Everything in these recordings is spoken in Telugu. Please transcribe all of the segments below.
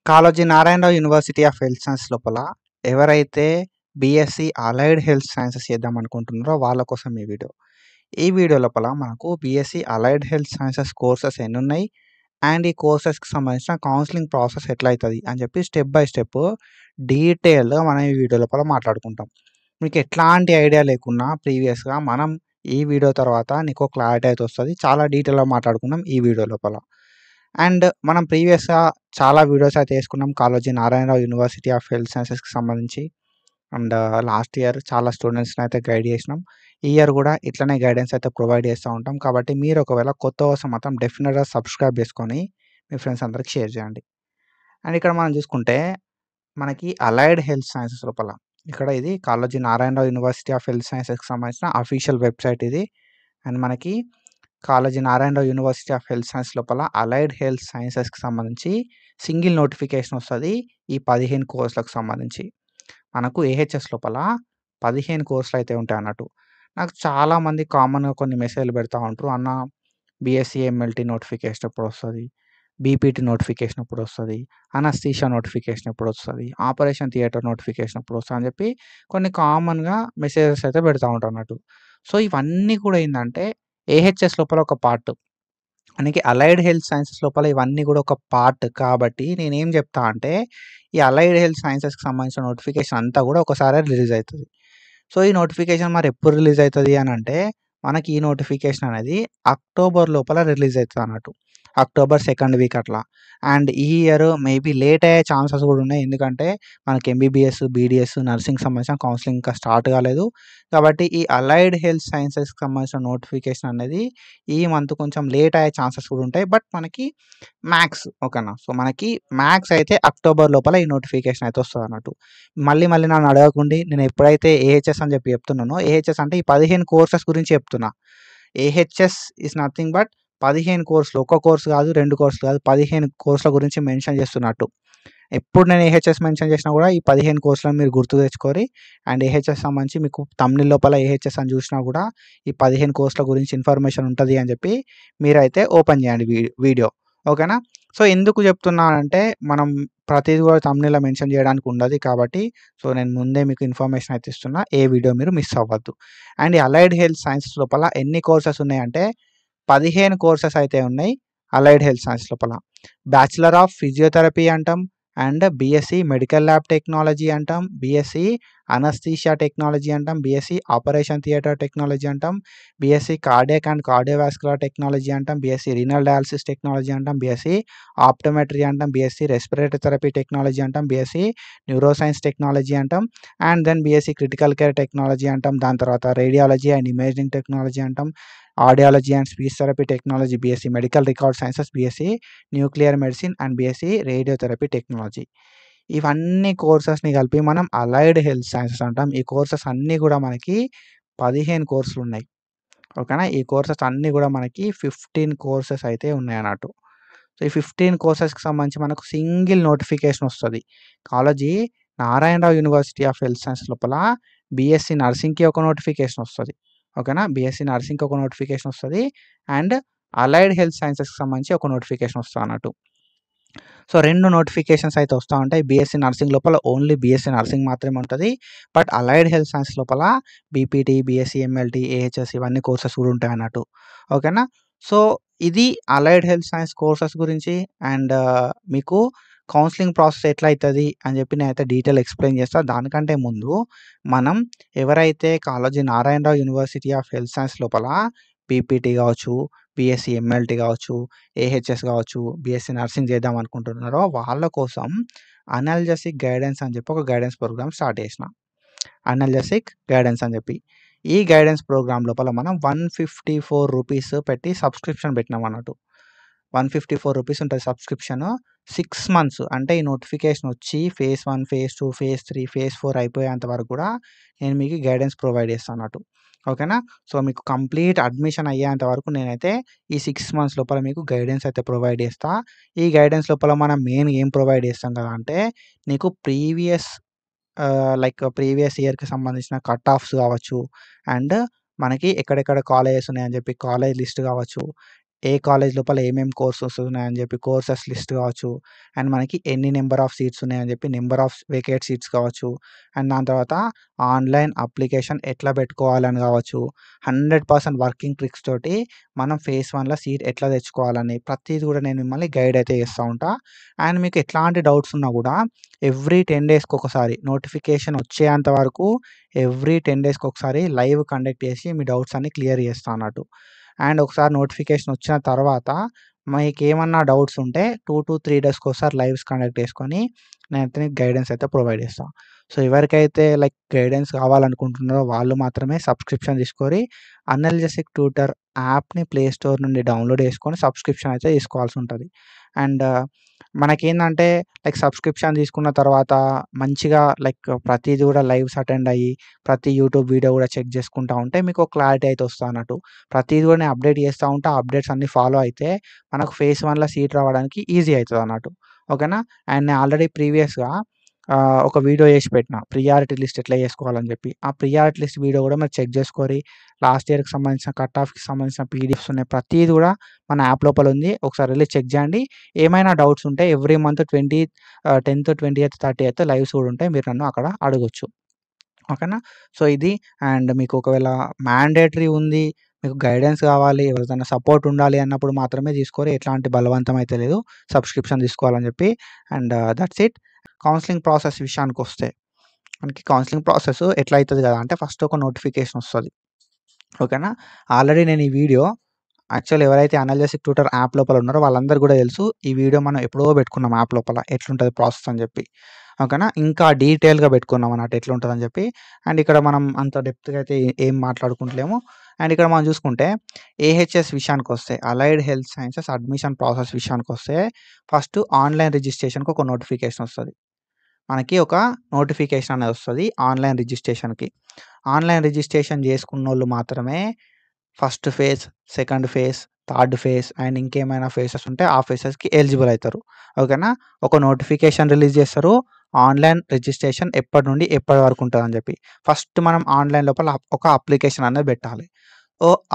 Kaloji Narayana Rao university of health science లోపల ఎవరైతే బీఎస్సీ అలైడ్ హెల్త్ సైన్సెస్ చేద్దాం అనుకుంటున్నారో వాళ్ళ కోసం ఈ వీడియో. ఈ వీడియో లోపల మనకు BSc allied health sciences courses ఎన్నున్నాయి, అండ్ ఈ కోర్సెస్‌కి సంబంధించిన కౌన్సెలింగ్ ప్రాసెస్ ఎట్లయితది అని చెప్పి స్టెప్ బై స్టెప్ డీటెయిల్‌గా మనం ఈ వీడియో లోపల మాట్లాడుకుంటాం. మీకు ఎట్లాంటి ఐడియా లేకున్నా ప్రీవియస్‌గా మనం ఈ వీడియో తర్వాత నీకో క్లారిటీ అయితే వస్తది. చాలా డీటెయిల్‌గా మాట్లాడుకుందాం ఈ వీడియో లోపల. అండ్ మనం ప్రీవియస్‌గా చాలా వీడియోస్ అయితే చేసుకున్నాం Kaloji Narayana Rao university of health సైన్సెస్‌కి సంబంధించి. అండ్ లాస్ట్ ఇయర్ చాలా స్టూడెంట్స్‌ని అయితే గైడ్ చేసినాం. ఈ ఇయర్ కూడా ఇట్లనే గైడెన్స్ అయితే ప్రొవైడ్ చేస్తూ ఉంటాం. కాబట్టి మీరు ఒకవేళ కొత్త వస్తే మాత్రం డెఫినిట్‌గా సబ్స్క్రైబ్ చేసుకొని మీ ఫ్రెండ్స్ అందరికి షేర్ చేయండి. అండ్ ఇక్కడ మనం చూసుకుంటే మనకి అలైడ్ హెల్త్ సైన్సెస్ లోపల ఇక్కడ ఇది Kaloji Narayana Rao university of health సైన్సెస్‌కి సంబంధించిన అఫీషియల్ వెబ్‌సైట్ ఇది. అండ్ మనకి Kaloji Narayana Rao university of health science లోపల అలైడ్ హెల్త్ సైన్సెస్‌కి సంబంధించి సింగిల్ నోటిఫికేషన్ వస్తది. ఈ 15 కోర్సులకు సంబంధించి. మనకు ఏహెచ్ఎస్ లోపల 15 కోర్సులు అయితే ఉంటాయన్నట్టు. నాకు చాలామంది కామన్‌గా కొన్ని మెసేజ్‌లు పెడతా ఉంటారు. అన్న బీఎస్సీ ఎంఎల్టీ నోటిఫికేషన్ ఎప్పుడొస్తది? బీపీటీ నోటిఫికేషన్ ఎప్పుడొస్తది? అనస్థీషియా నోటిఫికేషన్ ఎప్పుడొస్తది? ఆపరేషన్ థియేటర్ నోటిఫికేషన్ ఎప్పుడొస్తది? అని చెప్పి కొన్ని కామన్‌గా మెసేజెస్ అయితే పెడతా ఉంటారన్నట్టు. సో, ఇవన్నీ కూడా ఏందంటే ఏహెచ్ఎస్ లోపల ఒక పార్ట్. మనకి అలైడ్ హెల్త్ సైన్సెస్ లోపల ఇవన్నీ కూడా ఒక పార్ట్ కాబట్టి నేనేం చెప్తా అంటే, ఈ అలైడ్ హెల్త్ సైన్సెస్‌కి సంబంధించిన నోటిఫికేషన్ అంతా కూడా ఒకసారే రిలీజ్ అయితది. సో, ఈ నోటిఫికేషన్ మరి ఎప్పుడు రిలీజ్ అయితది అనంటే, మనకి ఈ నోటిఫికేషన్ అనేది అక్టోబర్ లోపల రిలీజ్ అయితదన్నట్టు. అక్టోబర్ సెకండ్ వీక్ అట్లా. అండ్ ఈ ఇయర్ మేబీ లేట్ అయ్యే ఛాన్సెస్ కూడా ఉన్నాయి. ఎందుకంటే మనకి ఎంబీబీఎస్, బీడీఎస్, నర్సింగ్‌కి సంబంధించిన కౌన్సెలింగ్ ఇంకా స్టార్ట్ కాలేదు. కాబట్టి ఈ అలైడ్ హెల్త్ సైన్సెస్‌కి సంబంధించిన నోటిఫికేషన్ అనేది ఈ మంత్ కొంచెం లేట్ అయ్యే ఛాన్సెస్ కూడా ఉంటాయి. బట్ మనకి మ్యాక్స్ ఓకేనా. సో, మనకి మ్యాక్స్ అయితే అక్టోబర్ లోపల ఈ నోటిఫికేషన్ అయితే వస్తదన్నట్టు. మళ్ళీ నన్ను అడగకుండి. నేను ఎప్పుడైతే ఏహెచ్ఎస్ అని చెప్పి చెప్తున్నానో, ఏహెచ్ఎస్ అంటే ఈ 15 కోర్సెస్ గురించి చెప్తున్నా. ఏహెచ్ఎస్ ఈస్ నథింగ్ బట్ 15 కోర్సులు. ఒక కోర్స్ కాదు, 2 కోర్సులు కాదు, 15 కోర్సుల గురించి మెన్షన్ చేస్తున్నట్టు. ఎప్పుడు నేను ఏహెచ్ఎస్ మెన్షన్ చేసినా కూడా ఈ 15 కోర్సులను మీరు గుర్తుకు తెచ్చుకోరి. అండ్ ఏహెచ్ఎస్ సంబంధించి మీకు థంబ్‌నెయిల్ లోపల ఏహెచ్ఎస్ అని చూసినా కూడా ఈ 15 కోర్సుల గురించి ఇన్ఫర్మేషన్ ఉంటది అని చెప్పి మీరైతే ఓపెన్ చేయండి వీడియో. ఓకేనా. సో, ఎందుకు చెప్తున్నానంటే మనం ప్రతిది కూడా థంబ్‌నెయిల్‌లో మెన్షన్ చేయడానికి ఉండదు కాబట్టి సో, నేను ముందే మీకు ఇన్ఫర్మేషన్ అయితే ఇస్తున్నా. ఏ వీడియో మీరు మిస్ అవ్వద్దు. అండ్ ఈ అలైడ్ హెల్త్ సైన్సెస్ లోపల ఎన్ని కోర్సెస్ ఉన్నాయంటే 15 కోర్సెస్ అయితే ఉన్నాయి అలైడ్ హెల్త్ సైన్స్ లోపల. బ్యాచిలర్ ఆఫ్ ఫిజియోథెరపీ అంటాం. And BSc medical lab technology అంటాం. బీఎస్సీ అనస్థీషియా టెక్నాలజీ అంటాం. బీఎస్సీ ఆపరేషన్ థియేటర్ టెక్నాలజీ అంటాం. BSc cardiac and cardiovascular technology అంటాం. బీఎస్సీ రీనల్ డయాలిసిస్ టెక్నాలజీ అంటాం. బీఎస్సీ ఆప్టోమెట్రీ అంటాం. బీఎస్సీ రెస్పిరేటరీ థెరపీ టెక్నాలజీ అంటాం. బీఎస్సీ న్యూరోసైన్స్ టెక్నాలజీ అంటాం. And then BSc critical care technology అంటాం. దాని తర్వాత రేడియాలజీ అండ్ ఇమేజింగ్ టెక్నాలజీ అంటాం. Audiology and speech therapy technology, BSc medical record sciences, BSc nuclear medicine and BSc radiotherapy technology. ఇవన్నీ కోర్సెస్‌ని కలిపి మనం అలైడ్ హెల్త్ సైన్సెస్ అంటాం. ఈ కోర్సెస్ అన్నీ కూడా మనకి 15 కోర్సులున్నాయి. ఓకేనా. ఈ కోర్సెస్ అన్నీ కూడా మనకి 15 కోర్సెస్ అయితే ఉన్నాయన్నట్టు. సో, ఈ 15 కోర్సెస్‌కి సంబంధించి మనకు సింగిల్ నోటిఫికేషన్ వస్తది. Kaloji Narayana Rao university of health science లోపల బీఎస్సీ నర్సింగ్‌కి ఒక నోటిఫికేషన్ వస్తది. ఓకేనా. బీఎస్సీ నర్సింగ్‌కి ఒక నోటిఫికేషన్ వస్తది. అండ్ అలైడ్ హెల్త్ సైన్సెస్‌కి సంబంధించి ఒక నోటిఫికేషన్ వస్తదన్నట్టు. సో, 2 నోటిఫికేషన్స్ అయితే వస్తా ఉంటాయి. బీఎస్సీ నర్సింగ్ లోపల ఓన్లీ బీఎస్సీ నర్సింగ్ మాత్రమే ఉంటది. బట్ అలైడ్ హెల్త్ సైన్స్ లోపల బీపీటీ, బీఎస్సీ ఎంఎల్టీ, ఏహెచ్ఎస్ ఇవన్నీ కోర్సెస్ కూడా ఉంటాయన్నట్టు. ఓకేనా. సో, ఇది అలైడ్ హెల్త్ సైన్స్ కోర్సెస్ గురించి. అండ్ మీకు కౌన్సెలింగ్ ప్రాసెస్ ఎట్లా అయితది అని చెప్పి నేనైతే డీటెయిల్ ఎక్స్‌ప్లెయిన్ చేస్తా. దానికంటే ముందు మనం ఎవరైతే Kaloji Narayana Rao university of health science లోపల పీపీటీ కావచ్చు, బీఎస్సీ ఎంఎల్టీ కావచ్చు, ఏహెచ్ఎస్ కావచ్చు, బీఎస్సీ నర్సింగ్ చేద్దాం అనుకుంటున్నారో వాళ్ళ కోసం అనల్జెసిక్ గైడెన్స్ అని చెప్పి ఒక గైడెన్స్ ప్రోగ్రామ్ స్టార్ట్ చేసిన. అనల్జెసిక్ గైడెన్స్ అని చెప్పి. ఈ గైడెన్స్ ప్రోగ్రామ్ లోపల మనం ₹154 పెట్టి సబ్స్క్రిప్షన్ పెట్టినామన్నట్టు. ₹154 ఉంటది సబ్స్క్రిప్షను. 6 మంత్స్ అంటే ఈ నోటిఫికేషన్ వచ్చి ఫేజ్ 1, ఫేజ్ 2, ఫేజ్ 3, ఫేజ్ 4 అయిపోయేంత వరకు కూడా నేను మీకు గైడెన్స్ ప్రొవైడ్ చేస్తా అన్నట్టు. ఓకేనా. సో, మీకు కంప్లీట్ అడ్మిషన్ అయ్యేంత వరకు నేనైతే ఈ 6 మంత్స్ లోపల మీకు గైడెన్స్ అయితే ప్రొవైడ్ చేస్తా. ఈ గైడెన్స్ లోపల మనం మెయిన్‌గా ఏం ప్రొవైడ్ చేస్తాం కదా అంటే నీకు ప్రీవియస్ ఇయర్‌కి సంబంధించిన కట్ ఆఫ్స్ కావచ్చు. అండ్ మనకి ఎక్కడెక్కడ కాలేజెస్ ఉన్నాయని చెప్పి కాలేజ్ లిస్ట్ కావచ్చు. ఏ కాలేజ్ లోపల ఏమేమి కోర్సెస్ ఉన్నాయని చెప్పి కోర్సెస్ లిస్ట్ కావచ్చు. అండ్ మనకి ఎన్ని నెంబర్ ఆఫ్ సీట్స్ ఉన్నాయని చెప్పి నెంబర్ ఆఫ్ వేకేట్ సీట్స్ కావచ్చు. అండ్ దాని తర్వాత ఆన్‌లైన్ అప్లికేషన్ ఎట్లా పెట్టుకోవాలని కావచ్చు. 100% వర్కింగ్ ట్రిక్స్ తోటి మనం ఫేజ్ 1లో సీట్ ఎట్లా తెచ్చుకోవాలని ప్రతీది కూడా నేను మిమ్మల్ని గైడ్ అయితే చేస్తా ఉంటా. అండ్ మీకు ఎట్లాంటి డౌట్స్ ఉన్నా కూడా ఎవ్రీ 10 డేస్‌కి ఒకసారి నోటిఫికేషన్ వచ్చేంత వరకు ఎవ్రీ 10 డేస్‌కి ఒకసారి లైవ్ కండక్ట్ చేసి మీ డౌట్స్ అన్ని క్లియర్ చేస్తా అన్నట్టు. అండ్ ఒకసారి నోటిఫికేషన్ వచ్చిన తర్వాత మీకేమన్నా డౌట్స్ ఉంటే 2-3 డేస్‌కి ఒకసారి లైవ్స్ కండక్ట్ చేసుకొని నేనైతే మీకు గైడెన్స్ అయితే ప్రొవైడ్ చేస్తా. సో ఎవరికైతే లైక్ గైడెన్స్ కావాలనుకుంటున్నారో వాళ్ళు మాత్రమే సబ్స్క్రిప్షన్ తీసుకొని అనలిటిక్ ట్యూటర్ యాప్‌ని ప్లే స్టోర్ నుండి డౌన్లోడ్ చేసుకొని సబ్స్క్రిప్షన్ అయితే తీసుకోవాల్సి ఉంటది. అండ్ మనకేందంటే లైక్ సబ్స్క్రిప్షన్ తీసుకున్న తర్వాత మంచిగా లైక్ ప్రతీది కూడా లైవ్స్ అటెండ్ అయ్యి ప్రతి యూట్యూబ్ వీడియో కూడా చెక్ చేసుకుంటా ఉంటే మీకు క్లారిటీ అయితే వస్తదన్నట్టు. ప్రతీది కూడా నేను అప్డేట్ చేస్తా ఉంటా. అప్డేట్స్ అన్నీ ఫాలో అయితే మనకు ఫేజ్ 1లో సీట్ రావడానికి ఈజీ అయితదన్నట్టు. ఓకేనా? అండ్ నేను ఆల్రెడీ ప్రీవియస్‌గా ఒక వీడియో చేసి పెట్టిన. ప్రియారిటీ లిస్ట్ ఎట్లా చేసుకోవాలని చెప్పి. ఆ ప్రియారిటీ లిస్ట్ వీడియో కూడా మీరు చెక్ చేసుకోరి. లాస్ట్ ఇయర్‌కి సంబంధించిన కట్ ఆఫ్‌కి సంబంధించిన పీడిఎఫ్స్ ఉన్నాయి. ప్రతీది కూడా మన యాప్ లోపల ఉంది. ఒకసారి వెళ్లి చెక్ చేయండి. ఏమైనా డౌట్స్ ఉంటే ఎవ్రీ మంత్ 10థ్, 20థ్, 30థ్ లైవ్స్ కూడా ఉంటాయి. మీరు నన్ను అక్కడ అడగొచ్చు. ఓకేనా? సో ఇది అండ్ మీకు ఒకవేళ మ్యాండేటరీ ఉంది. మీకు గైడెన్స్ కావాలి. ఎవరిదైనా సపోర్ట్ ఉండాలి అన్నప్పుడు మాత్రమే తీసుకోరి. ఎట్లాంటి బలవంతం అయితే లేదు. సబ్స్క్రిప్షన్ తీసుకోవాలని చెప్పి. And that's it. Counselling process విషయానికొస్తే మనకి కౌన్సెలింగ్ ప్రాసెస్ ఎట్లా అయితది కదా అంటే ఫస్ట్ ఒక నోటిఫికేషన్ వస్తది. ఓకేనా? ఆల్రెడీ నేను ఈ వీడియో యాక్చువల్లీ ఎవరైతే అనలిటిక్ ట్యూటర్ యాప్ లోపల ఉన్నారో వాళ్ళందరికీ కూడా తెలుసు. ఈ వీడియో మనం ఎప్పుడో పెట్టుకున్నాం యాప్ లోపల. ఎట్లుంటది ప్రాసెస్ అని చెప్పి. ఓకేనా? ఇంకా డీటెయిల్‌గా పెట్టుకున్నాం అన్నట్టు ఎట్లుంటదని చెప్పి. అండ్ ఇక్కడ మనం అంత డెప్త్‌గా అయితే ఏం మాట్లాడుకుంటలేము. అండ్ ఇక్కడ మనం చూసుకుంటే ఏహెచ్ఎస్ విషయానికొస్తే allied health sciences admission process విషయానికొస్తే ఫస్ట్ ఆన్‌లైన్ రిజిస్ట్రేషన్‌కి ఒక నోటిఫికేషన్ వస్తది. మనకి ఒక నోటిఫికేషన్ అనేది వస్తది ఆన్‌లైన్ రిజిస్ట్రేషన్‌కి. ఆన్‌లైన్ రిజిస్ట్రేషన్ చేసుకున్నోళ్ళు మాత్రమే first phase, second phase, third phase and ఇంకేమైనా ఫేజెస్ ఉంటే ఆ ఫేజెస్‌కి ఎలిజిబుల్ అయితారు. ఓకేనా? ఒక నోటిఫికేషన్ రిలీజ్ చేస్తారు. ఆన్‌లైన్ రిజిస్ట్రేషన్ ఎప్పటి నుండి ఎప్పటి వరకు ఉంటదని చెప్పి. ఫస్ట్ మనం ఆన్‌లైన్ లోపల ఒక అప్లికేషన్ అనేది పెట్టాలి.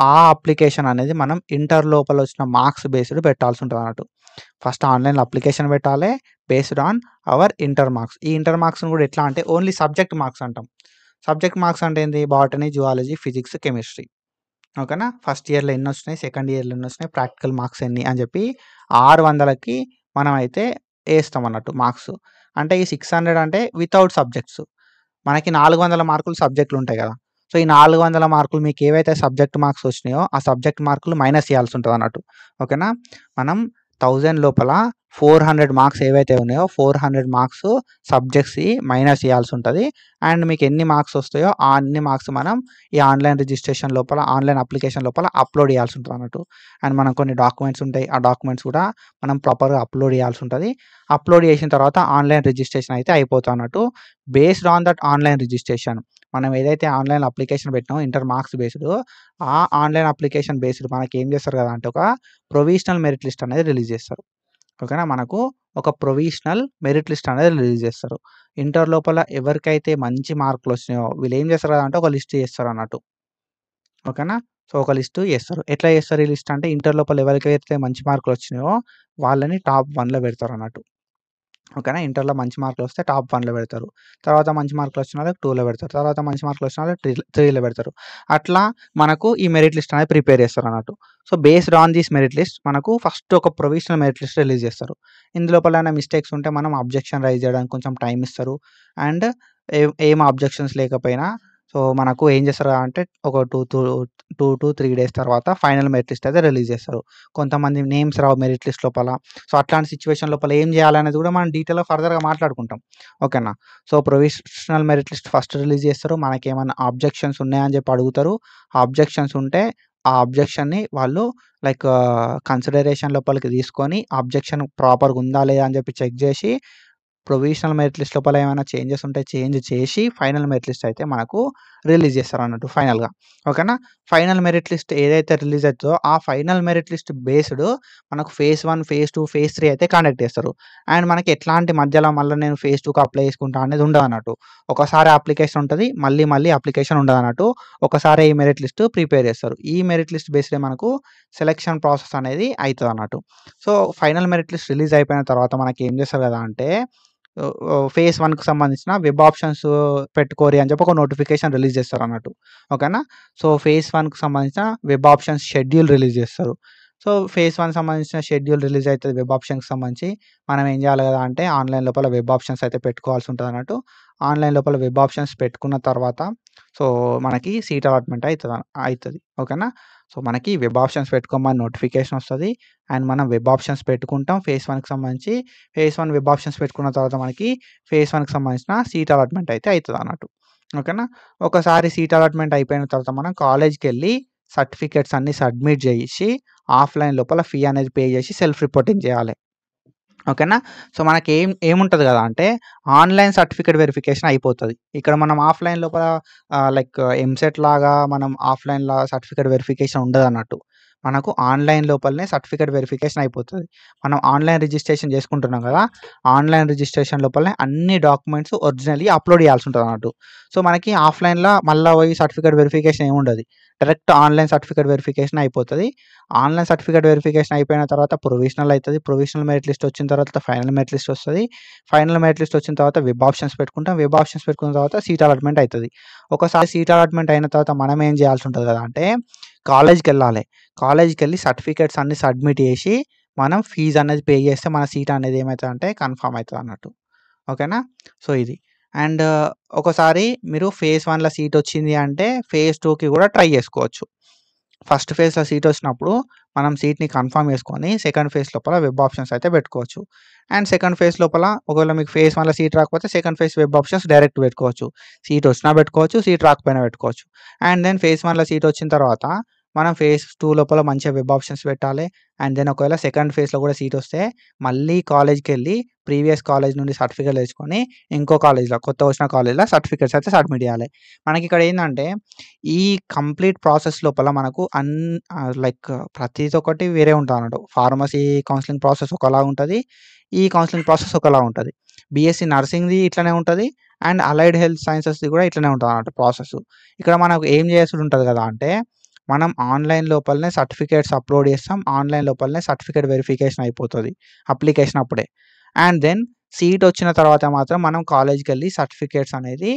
ఆ అప్లికేషన్ అనేది మనం ఇంటర్ లోపల వచ్చిన మార్క్స్ బేస్డ్ పెట్టాల్సి ఉంటదన్నట్టు. ఫస్ట్ ఆన్‌లైన్‌లో అప్లికేషన్ పెట్టాలి. Based on hour inter marks. ఈ ఇంటర్ మార్క్స్‌ని కూడా ఎట్లా అంటే ఓన్లీ సబ్జెక్ట్ మార్క్స్ అంటాం. సబ్జెక్ట్ మార్క్స్ అంటే ఏంది? Botany, zoology, physics, chemistry. ఓకేనా? ఫస్ట్ ఇయర్‌లో ఎన్నొచ్చినాయి, సెకండ్ ఇయర్‌లో ఎన్నొచ్చినాయి, ప్రాక్టికల్ మార్క్స్ ఎన్ని అని చెప్పి 600కి మనమైతే ఏస్తామన్నట్టు మార్క్స్. అంటే ఈ 600 అంటే వితౌట్ సబ్జెక్ట్స్. మనకి 400 మార్కులు సబ్జెక్టులుంటాయి గదా! సో, ఈ 400 మార్కులు మీకేవైతే సబ్జెక్ట్ మార్క్స్ వచ్చినాయో, ఆ సబ్జెక్ట్ మార్కులు మైనస్ చేయాల్సి ఉంటదన్నట్టు. ఓకేనా? మనం 1000 లోపల 400 మార్క్స్ ఏవైతే ఉన్నాయో, 400 మార్క్స్ సబ్జెక్ట్స్‌యి మైనస్ చేయాల్సి ఉంటది. అండ్ మీకు ఎన్ని మార్క్స్ వస్తాయో, ఆ అన్ని మార్క్స్ మనం ఈ ఆన్‌లైన్ రిజిస్ట్రేషన్ లోపల, ఆన్‌లైన్ అప్లికేషన్ లోపల అప్‌లోడ్ చేయాల్సి ఉంటదన్నట్టు. అండ్ మనం కొన్ని డాక్యుమెంట్స్ ఉంటాయి. ఆ డాక్యుమెంట్స్ కూడా మనం ప్రాపర్‌గా అప్‌లోడ్ చేయాల్సి ఉంటది. అప్‌లోడ్ చేసిన తర్వాత ఆన్‌లైన్ రిజిస్ట్రేషన్ అయితే అయిపోతదన్నట్టు. Based on that online registration మనం ఏదైతే ఆన్‌లైన్‌లో అప్లికేషన్ పెట్టినామో ఇంటర్ మార్క్స్ బేస్డ్ ఆ ఆన్‌లైన్ అప్లికేషన్ బేస్డ్ మనకేం చేస్తారు కదా అంటే ఒక ప్రొవిజనల్ మెరిట్ లిస్ట్ అనేది రిలీజ్ చేస్తారు. ఓకేనా? మనకు ఒక ప్రొవిజనల్ మెరిట్ లిస్ట్ అనేది రిలీజ్ చేస్తారు. ఇంటర్ లోపల ఎవరికైతే మంచి మార్కులు వచ్చినాయో వీళ్ళేం చేస్తారు కదా అంటే ఒక లిస్ట్ చేస్తారన్నట్టు. ఓకేనా? సో, ఒక లిస్ట్ చేస్తారు. ఎట్లా చేస్తారు ఈ లిస్ట్ అంటే ఇంటర్ లోపల ఎవరికైతే మంచి మార్కులు వచ్చినాయో వాళ్ళని టాప్ 1లో పెడతారన్నట్టు. ఓకేనా? ఇంటర్‌లో మంచి మార్కులొస్తే టాప్ 1లో పెడతారు. తర్వాత మంచి మార్కులొచ్చిన వాళ్ళకి 2లో పెడతారు. తర్వాత మంచి మార్కులొచ్చిన వాళ్ళకి 3లో పెడతారు. అట్లా మనకు ఈ మెరిట్ లిస్ట్ అనేది ప్రిపేర్ చేస్తారన్నట్టు. So, based on this merit list మనకు ఫస్ట్ ఒక ప్రొవిజనల్ మెరిట్ లిస్ట్ రిలీజ్ చేస్తారు. ఇందులోపల మిస్టేక్స్ ఉంటే మనం అబ్జెక్షన్ రైజ్ చేయడానికి కొంచెం టైమ్ ఇస్తారు. అండ్ ఏం అబ్జెక్షన్స్ లేకపోయినా సో, మనకు ఏం చేస్తారు అంటే ఒక 2-3 డేస్ తర్వాత ఫైనల్ మెరిట్ లిస్ట్ అయితే రిలీజ్ చేస్తారు. కొంతమంది నేమ్స్ రావు మెరిట్ లిస్ట్ లోపల. సో, అట్లాంటి సిట్యుయేషన్ లోపల ఏం చేయాలనేది కూడా మనం డీటెయిల్‌గా ఫర్దర్‌గా మాట్లాడుకుంటాం. ఓకేనా? So, provisional merit list first release చేస్తారు. మనకేమన్నా అబ్జెక్షన్స్ ఉన్నాయా అని చెప్పి అడుగుతారు. ఆ అబ్జెక్షన్స్ ఉంటే ఆ అబ్జెక్షన్‌ని వాళ్ళు లైక్ కన్సిడరేషన్ లోపలికి తీసుకొని అబ్జెక్షన్ ప్రాపర్‌గా ఉందా లేదా అని చెప్పి చెక్ చేసి ప్రొవిజనల్ మెరిట్ లిస్ట్ లోపల ఏమైనా చేంజెస్ ఉంటే చేంజ్ చేసి ఫైనల్ మెరిట్ లిస్ట్ అయితే మనకు రిలీజ్ చేస్తారన్నట్టు ఫైనల్‌గా. ఓకేనా? ఫైనల్ మెరిట్ లిస్ట్ ఏదైతే రిలీజ్ అయితదో ఆ ఫైనల్ మెరిట్ లిస్ట్ బేస్డ్ మనకు ఫేజ్ 1, ఫేజ్ 2, ఫేజ్ 3 అయితే కండక్ట్ చేస్తారు. అండ్ మనకి ఎట్లాంటి మధ్యలో మళ్ళా నేను ఫేజ్ 2కి అప్లై చేసుకుంటా అనేది ఉండదన్నట్టు. ఒకసారి అప్లికేషన్ ఉంటది. మళ్ళీ అప్లికేషన్ ఉండదన్నట్టు. ఒకసారే ఈ మెరిట్ లిస్ట్ ప్రిపేర్ చేస్తారు. ఈ మెరిట్ లిస్ట్ బేస్డే మనకు సెలక్షన్ ప్రాసెస్ అనేది అయితదన్నట్టు. So, final merit list release అయిపోయిన తర్వాత మనకేం చేస్తారు కదా అంటే ఫేజ్ 1కి సంబంధించిన వెబ్ ఆప్షన్స్ పెట్టుకోరి అని చెప్పి ఒక నోటిఫికేషన్ రిలీజ్ చేస్తారన్నట్టు. ఓకేనా? సో, ఫేజ్ 1కి సంబంధించిన వెబ్ ఆప్షన్స్ షెడ్యూల్ రిలీజ్ చేస్తారు. సో, ఫేజ్ 1 సంబంధించిన షెడ్యూల్ రిలీజ్ అయితది వెబ్ ఆప్షన్స్‌కి సంబంధించి. మనం ఏం చేయాలి కదా అంటే ఆన్‌లైన్ లోపల వెబ్ ఆప్షన్స్ అయితే పెట్టుకోవాల్సి ఉంటదన్నట్టు. ఆన్‌లైన్ లోపల వెబ్ ఆప్షన్స్ పెట్టుకున్న తర్వాత సో, మనకి సీట్ అలాట్‌మెంట్ అయితది. ఓకేనా? సో, మనకి వెబ్ ఆప్షన్స్ పెట్టుకోమని నోటిఫికేషన్ వస్తది. అండ్ మనం వెబ్ ఆప్షన్స్ పెట్టుకుంటాం ఫేజ్ 1కి సంబంధించి. ఫేజ్ 1 వెబ్ ఆప్షన్స్ పెట్టుకున్న తర్వాత మనకి ఫేజ్ 1కి సంబంధించిన సీట్ అలాట్‌మెంట్ అయితే అయితదన్నట్టు. ఓకేనా? ఒకసారి సీట్ అలాట్‌మెంట్ అయిపోయిన తర్వాత మనం కాలేజ్‌కెళ్ళి సర్టిఫికేట్స్ అన్నీ సబ్మిట్ చేసి ఆఫ్‌లైన్ లోపల ఫీ అనేది పే చేసి సెల్ఫ్ రిపోర్టింగ్ చేయాలి. ఓకేనా? సో, ఏముంటది కదా అంటే ఆన్‌లైన్ సర్టిఫికేట్ వెరిఫికేషన్ అయిపోతది. ఇక్కడ మనం ఆఫ్‌లైన్ లోపల లైక్ ఎంసెట్ లాగా మనం ఆఫ్‌లైన్‌లా సర్టిఫికేట్ వెరిఫికేషన్ ఉండదన్నట్టు. మనకు ఆన్‌లైన్ లోపలనే సర్టిఫికేట్ వెరిఫికేషన్ అయిపోతది. మనం ఆన్‌లైన్ రిజిస్ట్రేషన్ చేసుకుంటున్నాం కదా! ఆన్‌లైన్ రిజిస్ట్రేషన్ లోపలనే అన్ని డాక్యుమెంట్స్ ఒరిజినల్‌వి అప్‌లోడ్ చేయాల్సి ఉంటదన్నట్టు. సో, మనకి ఆఫ్‌లైన్‌లా మళ్ళా పోయి సర్టిఫికేట్ వెరిఫికేషన్ ఏముండది. డైరెక్ట్ ఆన్‌లైన్ సర్టిఫికేట్ వెరిఫికేషన్ అయిపోతది. ఆన్‌లైన్ సర్టిఫికేట్ వెరిఫికేషన్ అయిపోయిన తర్వాత ప్రొవిజనల్ అయితది. ప్రొవిజనల్ మెరిట్ లిస్ట్ వచ్చిన తర్వాత ఫైనల్ మెరిట్ లిస్ట్ వస్తది. ఫైనల్ మెరిట్ లిస్ట్ వచ్చిన తర్వాత వెబ్ ఆప్షన్స్ పెట్టుకుంటాం. వెబ్ ఆప్షన్స్ పెట్టుకున్న తర్వాత సీట్ అలాట్‌మెంట్ అయితది. ఒకసారి సీట్ అలాట్‌మెంట్ అయిన తర్వాత మనం ఏం చేయాల్సి ఉంటది కదా అంటే కాలేజ్‌కెళ్ళాలి. కాలేజ్‌కెళ్ళి సర్టిఫికేట్స్ అన్నీ సబ్మిట్ చేసి మనం ఫీజ్ అనేది పే చేస్తే మన సీట్ అనేది ఏమైతదంటే కన్ఫర్మ్ అయితదన్నట్టు. ఓకేనా? సో, ఇది. అండ్ ఒకసారి మీరు ఫేజ్ 1లో సీట్ వచ్చింది అంటే ఫేజ్ 2కి కూడా ట్రై చేసుకోవచ్చు. ఫస్ట్ ఫేజ్‌లో సీట్ వచ్చినప్పుడు మనం సీట్‌ని కన్ఫర్మ్ చేసుకొని సెకండ్ ఫేజ్ లోపల వెబ్ ఆప్షన్స్ అయితే పెట్టుకోవచ్చు. అండ్ సెకండ్ ఫేజ్ లోపల ఒకవేళ మీకు ఫేజ్ 1లో సీట్ రాకపోతే second phase web options direct పెట్టుకోవచ్చు. సీట్ వచ్చినా పెట్టుకోవచ్చు. సీట్ రాకపోయినా పెట్టుకోవచ్చు. అండ్ దెన్ ఫేజ్ 1లో సీట్ వచ్చిన తర్వాత మనం ఫేజ్ 2 లోపల మంచిగా వెబ్ ఆప్షన్స్ పెట్టాలి. అండ్ దెన్ ఒకవేళ సెకండ్ ఫేజ్‌లో కూడా సీట్ వస్తే మళ్ళీ కాలేజ్‌కెళ్ళి ప్రీవియస్ కాలేజ్ నుండి సర్టిఫికేట్‌లు తెచ్చుకొని ఇంకో కాలేజ్‌లో కొత్తగా వచ్చిన కాలేజ్‌లో సర్టిఫికేట్స్ అయితే సబ్మిట్ చేయాలి. మనకిక్కడ ఏందంటే ఈ కంప్లీట్ ప్రాసెస్ లోపల మనకు లైక్ ప్రతీది ఒకటి వేరే ఉంటదన్నట్టు. ఫార్మసీ కౌన్సెలింగ్ ప్రాసెస్ ఒకలా ఉంటది. ఈ కౌన్సెలింగ్ ప్రాసెస్ ఒకలా ఉంటది. బీఎస్సీ నర్సింగ్‌ది ఇట్లనే ఉంటది. అండ్ అలైడ్ హెల్త్ సైన్సెస్‌ది కూడా ఇట్లనే ఉంటదన్నట్టు ప్రాసెస్. ఇక్కడ మనకు ఏం చేయాల్సి ఉంటది కదా అంటే మనం ఆన్‌లైన్ లోపలనే సర్టిఫికేట్స్ అప్‌లోడ్ చేస్తాం. ఆన్‌లైన్ లోపలనే సర్టిఫికేట్ వెరిఫికేషన్ అయిపోతది. అప్లికేషన్ అప్పుడే. అండ్ దెన్ సీట్ వచ్చిన తర్వాత మాత్రం మనం కాలేజ్‌కెళ్ళి సర్టిఫికేట్స్ అనేది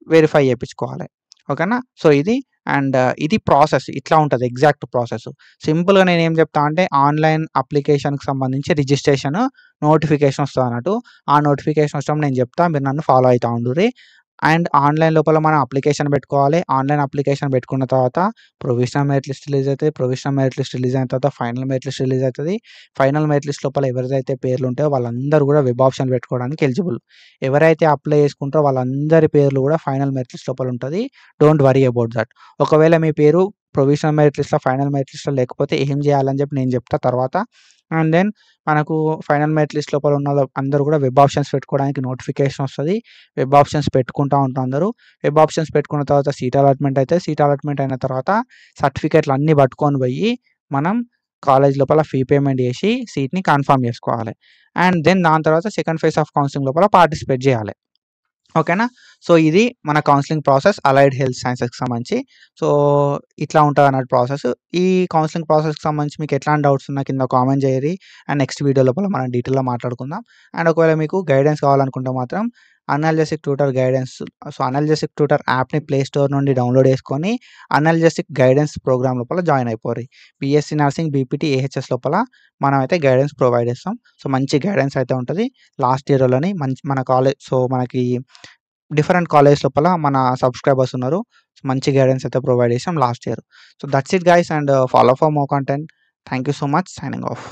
వెరిఫై చేపించుకోవాలి. ఓకేనా? సో, ఇది ప్రాసెస్. ఇట్లా ఉంటది ఎగ్జాక్ట్ ప్రాసెస్. సింపుల్‌గా నేనేం చెప్తా అంటే ఆన్‌లైన్ అప్లికేషన్‌కి సంబంధించి రిజిస్ట్రేషన్ నోటిఫికేషన్ వస్తదన్నట్టు. ఆ నోటిఫికేషన్ వచ్చినప్పుడు నేను చెప్తా. మీరు నన్ను ఫాలో అయితా ఉండుర్రి. అండ్ ఆన్‌లైన్ లోపల మనం అప్లికేషన్ పెట్టుకోవాలి. ఆన్‌లైన్ అప్లికేషన్ పెట్టుకున్న తర్వాత ప్రొవిజనల్ మెరిట్ లిస్ట్ రిలీజ్ అయితది. ప్రొవిజనల్ మెరిట్ లిస్ట్ రిలీజ్ అయిన తర్వాత ఫైనల్ మెరిట్ లిస్ట్ రిలీజ్ అయితది. ఫైనల్ మెరిట్ లిస్ట్ లోపల ఎవరిదైతే పేర్లు ఉంటాయో వాళ్ళందరూ కూడా వెబ్ ఆప్షన్ పెట్టుకోవడానికి ఎలిజిబుల్. ఎవరైతే అప్లై చేసుకుంటారో వాళ్ళందరి పేర్లు కూడా ఫైనల్ మెరిట్ లిస్ట్ లోపల ఉంటది. Don't worry about that. ఒకవేళ మీ పేరు ప్రొవిజనల్ మెరిట్ లిస్ట్‌లో, ఫైనల్ మెరిట్ లిస్ట్‌లో లేకపోతే ఏం చేయాలని చెప్పి నేను చెప్తా తర్వాత. అండ్ దెన్ మనకు ఫైనల్ మెరిట్ లిస్ట్ లోపల ఉన్నోళ్ళు అందరూ కూడా వెబ్ ఆప్షన్స్ పెట్టుకోవడానికి నోటిఫికేషన్ వస్తది. వెబ్ ఆప్షన్స్ పెట్టుకుంటా ఉంటారు అందరూ. వెబ్ ఆప్షన్స్ పెట్టుకున్న తర్వాత సీట్ అలాట్‌మెంట్ అయితది. సీట్ అలాట్‌మెంట్ అయిన తర్వాత సర్టిఫికేట్‌లు అన్నీ పట్టుకొని పోయి మనం కాలేజ్ లోపల ఫీ పేమెంట్ చేసి సీట్‌ని కన్ఫర్మ్ చేసుకోవాలి. అండ్ దెన్ దాని తర్వాత సెకండ్ ఫేజ్ ఆఫ్ కౌన్సెలింగ్ లోపల పార్టిసిపేట్ చేయాలి. ఓకేనా? సో, ఇది మన కౌన్సెలింగ్ ప్రాసెస్ అలైడ్ హెల్త్ సైన్సెస్‌కి సంబంధించి. సో, ఇట్లా ఉంటదన్నట్టు ప్రాసెస్. ఈ కౌన్సెలింగ్ ప్రాసెస్‌కి సంబంధించి మీకు ఎట్లాంటి డౌట్స్ ఉన్నా కింద కామెంట్ చేయుర్రి. అండ్ నెక్స్ట్ వీడియో లోపల మనం డీటెయిల్‌గా మాట్లాడుకుందాం. అండ్ ఒకవేళ మీకు గైడెన్స్ కావాలనుకుంటే మాత్రం analgesic tutor guidance analgesic tutor యాప్‌ని ప్లే స్టోర్ నుండి డౌన్‌లోడ్ చేసుకొని అనాల్జెసిక్ గైడెన్స్ ప్రోగ్రామ్ లోపల జాయిన్ అయిపోర్రి. బీఎస్సీ నర్సింగ్, బీపీటీ, ఏహెచ్ఎస్ లోపల మనమైతే గైడెన్స్ ప్రొవైడ్ చేస్తాం. సో, మంచి గైడెన్స్ అయితే ఉంటది. లాస్ట్ ఇయర్‌లోని మన కాలేజ్ మనకి డిఫరెంట్ కాలేజెస్ లోపల మన సబ్‌స్క్రైబర్స్ ఉన్నారు. మంచి గైడెన్స్ అయితే ప్రొవైడ్ చేసాం last year. So, that's it guys and follow for more content. Thank you so much. Signing off.